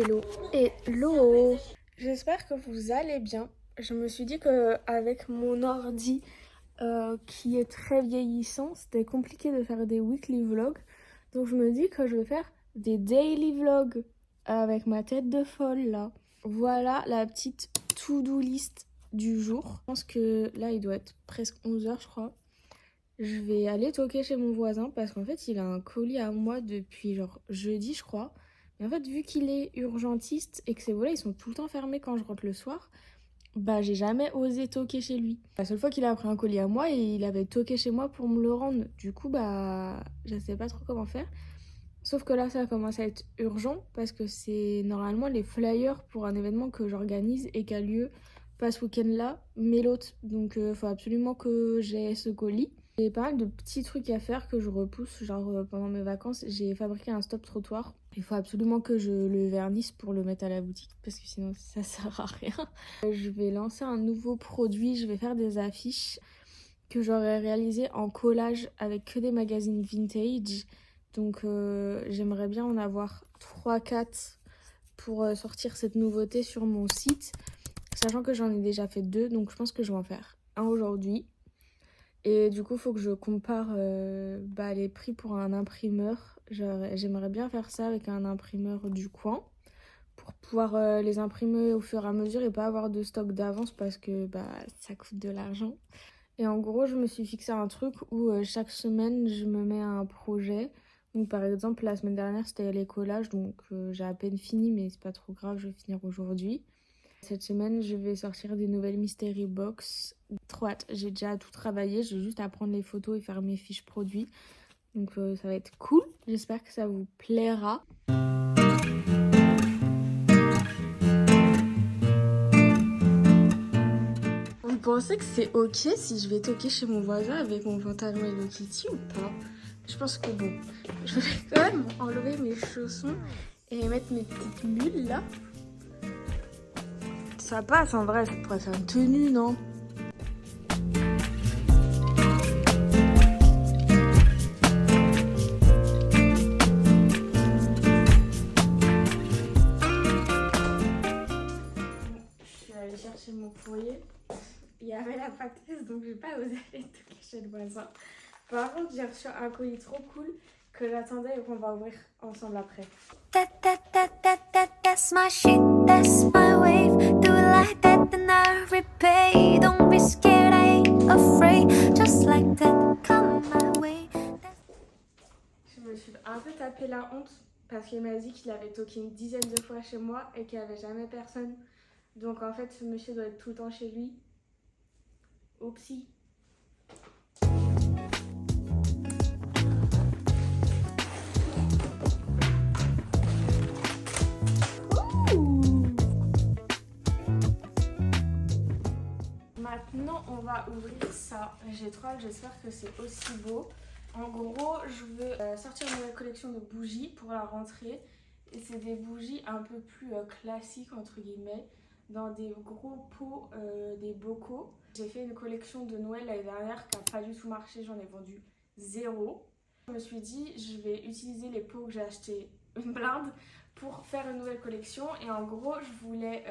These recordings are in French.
Hello, hello. J'espère que vous allez bien. Je me suis dit qu'avec mon ordi qui est très vieillissant, c'était compliqué de faire des weekly vlogs. Donc je me dis que je vais faire des daily vlogs avec ma tête de folle là. Voilà la petite to-do list du jour. Je pense que là il doit être presque 11h je crois. Je vais aller toquer chez mon voisin parce qu'en fait il a un colis à moi depuis genre jeudi je crois. Mais en fait vu qu'il est urgentiste et que ces volets ils sont tout le temps fermés quand je rentre le soir, bah j'ai jamais osé toquer chez lui. La seule fois qu'il a pris un colis à moi et il avait toqué chez moi pour me le rendre. Du coup bah je sais pas trop comment faire. Sauf que là ça commence à être urgent parce que c'est normalement les flyers pour un événement que j'organise et qui a lieu pas ce week-end là mais l'autre. Donc faut absolument que j'ai ce colis. J'ai pas mal de petits trucs à faire que je repousse, genre pendant mes vacances, j'ai fabriqué un stop trottoir. Il faut absolument que je le vernisse pour le mettre à la boutique parce que sinon ça sert à rien. Je vais lancer un nouveau produit, je vais faire des affiches que j'aurais réalisées en collage avec que des magazines vintage. Donc j'aimerais bien en avoir 3-4 pour sortir cette nouveauté sur mon site. Sachant que j'en ai déjà fait 2, donc je pense que je vais en faire un aujourd'hui. Et du coup, il faut que je compare les prix pour un imprimeur. J'aimerais bien faire ça avec un imprimeur du coin pour pouvoir les imprimer au fur et à mesure et pas avoir de stock d'avance parce que ça coûte de l'argent. Et en gros, je me suis fixé un truc où chaque semaine, je me mets un projet. Donc par exemple, la semaine dernière, c'était les collages, donc j'ai à peine fini, mais c'est pas trop grave, je vais finir aujourd'hui. Cette semaine, je vais sortir des nouvelles mystery box. Trop hâte, j'ai déjà tout travaillé, j'ai juste à prendre les photos et faire mes fiches produits. Donc ça va être cool, j'espère que ça vous plaira. Vous pensez que c'est ok si je vais toquer chez mon voisin avec mon pantalon Hello Kitty ou pas? Je pense que bon, je vais quand même enlever mes chaussons et mettre mes petites mules là. Ça passe en vrai, ça pourrait faire une tenue, non? Je suis allée chercher mon courrier. Il y avait la pâtisse, donc j'ai pas osé aller toquer chez le voisin. Par contre, j'ai reçu un colis trop cool que j'attendais et qu'on va ouvrir ensemble après. That's my shit, that's my wave. Do it like that, then I repay. Don't be scared, I ain't afraid. Just like that, come my way. Je me suis un peu tapé la honte parce qu'il m'a dit qu'il avait toqué une dizaine de fois chez moi et qu'il n'y avait jamais personne. Donc en fait, ce monsieur doit être tout le temps chez lui. Oupsie. Maintenant, on va ouvrir ça. J'ai trop hâte, j'espère que c'est aussi beau. En gros, je veux sortir une nouvelle collection de bougies pour la rentrée. Et c'est des bougies un peu plus classiques, entre guillemets, dans des gros pots, des bocaux. J'ai fait une collection de Noël l'année dernière qui n'a pas du tout marché, j'en ai vendu 0. Je me suis dit, je vais utiliser les pots que j'ai achetés une blinde pour faire une nouvelle collection. Et en gros, je voulais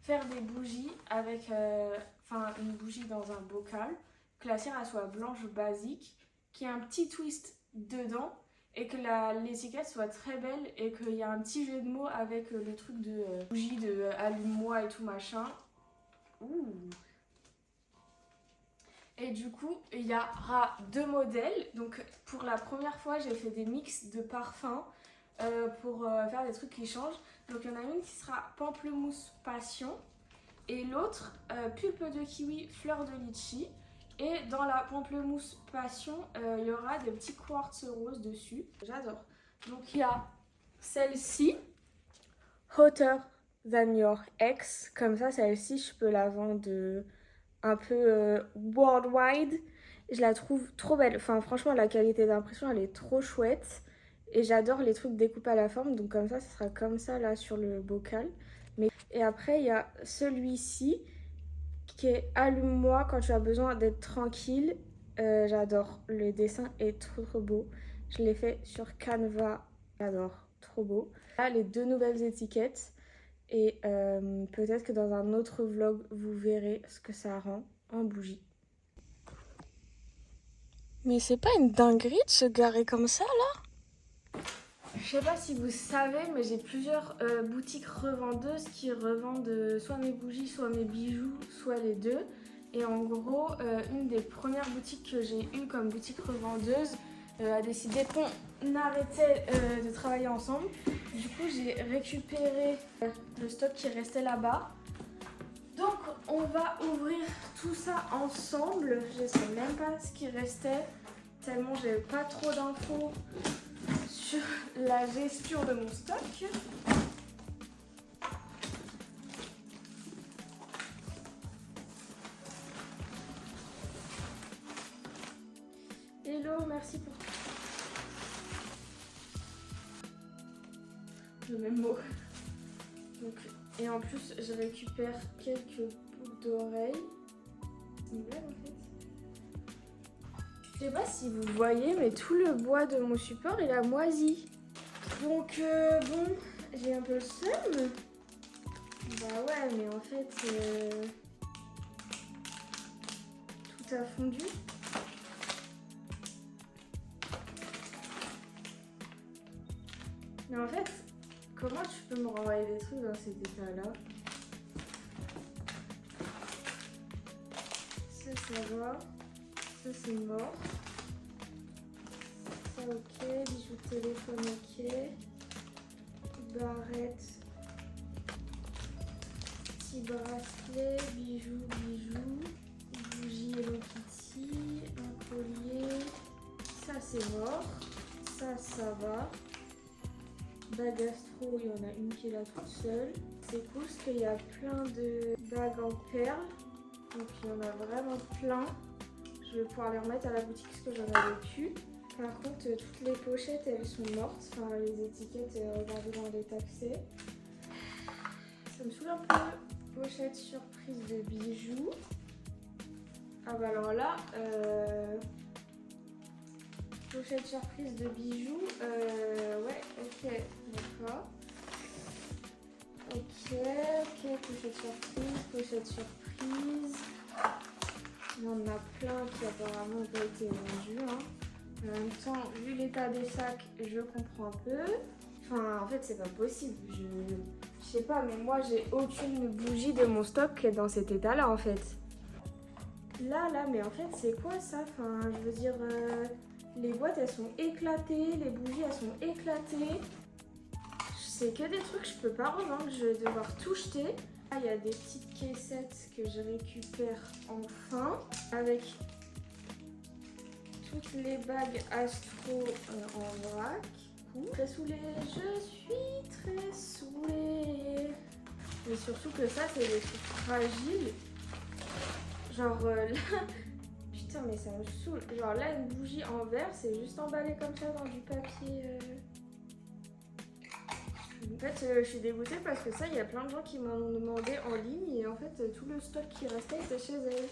faire des bougies avec une bougie dans un bocal, que la cire elle soit blanche basique, qu'il y ait un petit twist dedans et que l'étiquette soit très belle et qu'il y a un petit jeu de mots avec le truc de bougie de allume-moi et tout machin. Ouh. Et du coup, il y aura 2 modèles. Donc pour la première fois, j'ai fait des mix de parfums pour faire des trucs qui changent. Donc il y en a une qui sera pamplemousse passion et l'autre pulpe de kiwi fleur de litchi. Et dans la pamplemousse passion, il y aura des petits quartz roses dessus. J'adore. Donc il y a celle-ci, Hotter Than Your Ex. Comme ça, celle-ci, je peux la vendre un peu worldwide. Je la trouve trop belle. Enfin, franchement, la qualité d'impression, elle est trop chouette. Et j'adore les trucs découpés à la forme. Donc comme ça sera comme ça là sur le bocal. Et après, il y a celui-ci qui est Allume-moi quand tu as besoin d'être tranquille. J'adore. Le dessin est trop trop beau. Je l'ai fait sur Canva. J'adore. trop beau. Là, les 2 nouvelles étiquettes. Et peut-être que dans un autre vlog, vous verrez ce que ça rend en bougie. Mais c'est pas une dinguerie de se garer comme ça, là? Je sais pas si vous savez, mais j'ai plusieurs boutiques revendeuses qui revendent soit mes bougies, soit mes bijoux, soit les deux. Et en gros, une des premières boutiques que j'ai eues comme boutique revendeuse a décidé qu'on arrêtait de travailler ensemble. Du coup, j'ai récupéré le stock qui restait là-bas. Donc, on va ouvrir tout ça ensemble. Je ne sais même pas ce qui restait, tellement j'ai pas trop d'infos sur la gestion de mon stock. Hello, merci pour tout. Le même mot. Donc, et en plus, je récupère quelques boucles d'oreilles. C'est une blague en fait. Je sais pas si vous voyez, mais tout le bois de mon support il a moisi. Donc bon, j'ai un peu le seum. Bah ouais, mais en fait, tout a fondu. Mais en fait, comment tu peux me renvoyer des trucs dans cet état-là? Ça va. Ça c'est mort. Ça ok. Bijoux de téléphone ok. Barrette. Petit bracelet. Bijoux. Bougie Hello Kitty. Un collier. Ça c'est mort. Ça va. Bague astro, il y en a une qui est là toute seule. C'est cool parce qu'il y a plein de bagues en perles. Donc il y en a vraiment plein. Je vais pouvoir les remettre à la boutique parce que j'en avais plus. Par contre, toutes les pochettes, elles sont mortes. Enfin, les étiquettes, regardez dans l'état que c'est. Ça me saoule un peu. Pochette surprise de bijoux. Ah bah alors là, pochette surprise de bijoux, ouais, ok, d'accord. Ok, pochette surprise. Il y en a plein qui apparemment n'ont pas été vendus. Hein. En même temps, vu l'état des sacs, je comprends un peu. Enfin, en fait, c'est pas possible. Je sais pas, mais moi, j'ai aucune bougie de mon stock qui est dans cet état-là, en fait. Là, mais en fait, c'est quoi ça? Enfin, je veux dire... les boîtes elles sont éclatées, les bougies elles sont éclatées. C'est que des trucs que je peux pas revendre, je vais devoir tout jeter. Là il y a des petites caissettes que je récupère enfin avec toutes les bagues astro en vrac. Très saoulée, je suis très saoulée. Mais surtout que ça c'est des trucs fragiles. Genre là... Putain mais ça me saoule. Genre là une bougie en verre c'est juste emballé comme ça dans du papier. En fait je suis dégoûtée parce que ça il y a plein de gens qui m'en ont demandé en ligne et en fait tout le stock qui restait était chez elles.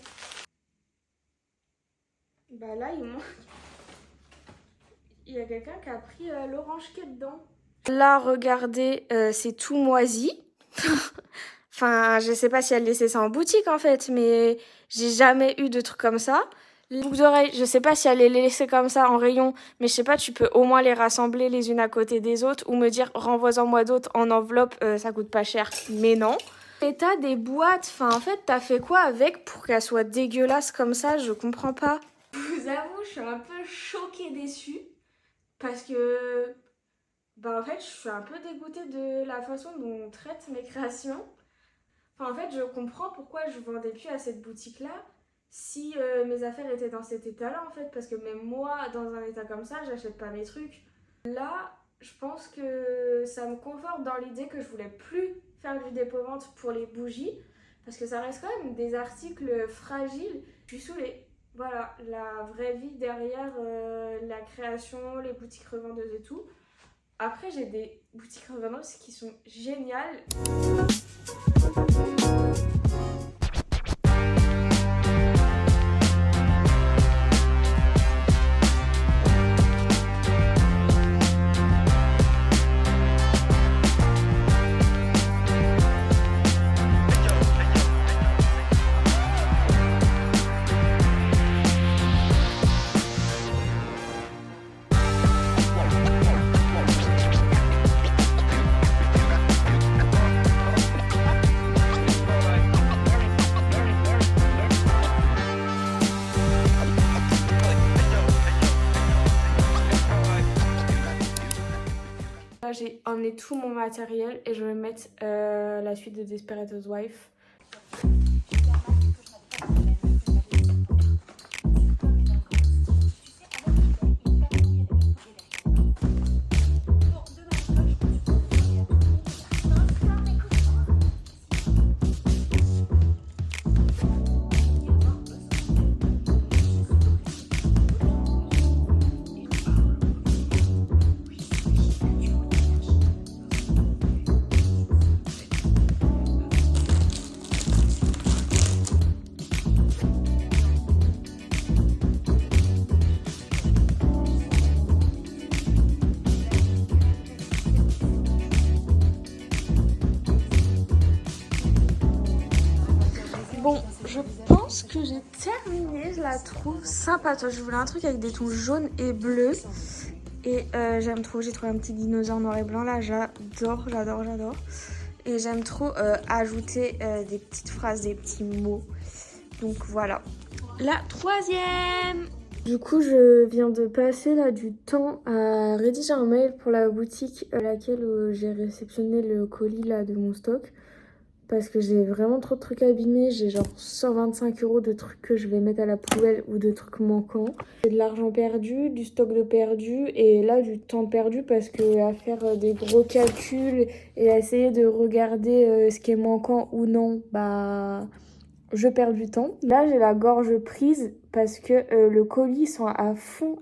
Bah là il manque. Il y a quelqu'un qui a pris l'orange qui est dedans. Là regardez c'est tout moisi. Enfin je sais pas si elle laissait ça en boutique en fait mais j'ai jamais eu de trucs comme ça. Les boucles d'oreilles, je sais pas si elle les laissait comme ça en rayon, mais je sais pas, tu peux au moins les rassembler les unes à côté des autres ou me dire renvoie-en moi d'autres en enveloppe, ça coûte pas cher, mais non. Et t'as des boîtes, enfin en fait t'as fait quoi avec pour qu'elles soient dégueulasses comme ça, je comprends pas. Je vous avoue, je suis un peu choquée déçue parce que bah en fait je suis un peu dégoûtée de la façon dont on traite mes créations. Enfin en fait je comprends pourquoi je vendais plus à cette boutique là. Si mes affaires étaient dans cet état-là, en fait, parce que même moi, dans un état comme ça, j'achète pas mes trucs. Là, je pense que ça me conforte dans l'idée que je voulais plus faire du dépôt-vente pour les bougies, parce que ça reste quand même des articles fragiles. Je suis saoulée. Voilà, la vraie vie derrière la création, les boutiques revendeuses et tout. Après, j'ai des boutiques revendeuses qui sont géniales. emmené tout mon matériel et je vais mettre la suite de Desperate Housewives. Bon, je pense que j'ai terminé, je la trouve sympa. Toi, je voulais un truc avec des tons jaunes et bleus. Et j'aime trop, j'ai trouvé un petit dinosaure noir et blanc là, j'adore. Et j'aime trop ajouter des petites phrases, des petits mots. Donc voilà. La troisième! Du coup, je viens de passer là du temps à rédiger un mail pour la boutique à laquelle j'ai réceptionné le colis là de mon stock. Parce que j'ai vraiment trop de trucs abîmés. J'ai genre 125 € de trucs que je vais mettre à la poubelle ou de trucs manquants. J'ai de l'argent perdu, du stock de perdu et là du temps perdu parce que à faire des gros calculs et à essayer de regarder ce qui est manquant ou non, bah je perds du temps. Là j'ai la gorge prise parce que le colis sent à fond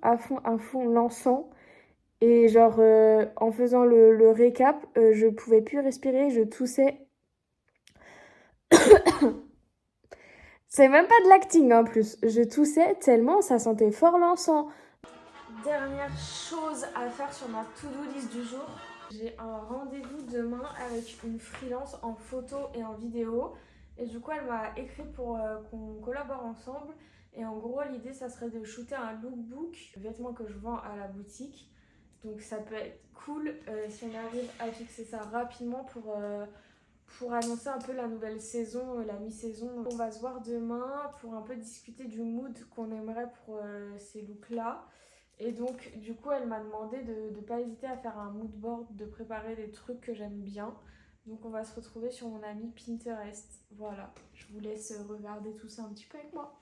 l'encens. Et genre en faisant le récap, je pouvais plus respirer, je toussais. C'est même pas de l'acting en plus. Je toussais tellement, ça sentait fort l'encens. Dernière chose à faire sur ma to-do list du jour. J'ai un rendez-vous demain avec une freelance en photo et en vidéo. Et du coup, elle m'a écrit pour qu'on collabore ensemble. Et en gros, l'idée, ça serait de shooter un lookbook, vêtements que je vends à la boutique. Donc ça peut être cool si on arrive à fixer ça rapidement pour annoncer un peu la nouvelle saison, la mi-saison. On va se voir demain pour un peu discuter du mood qu'on aimerait pour ces looks-là. Et donc, du coup, elle m'a demandé de ne pas hésiter à faire un mood board, de préparer des trucs que j'aime bien. Donc, on va se retrouver sur mon ami Pinterest. Voilà, je vous laisse regarder tout ça un petit peu avec moi.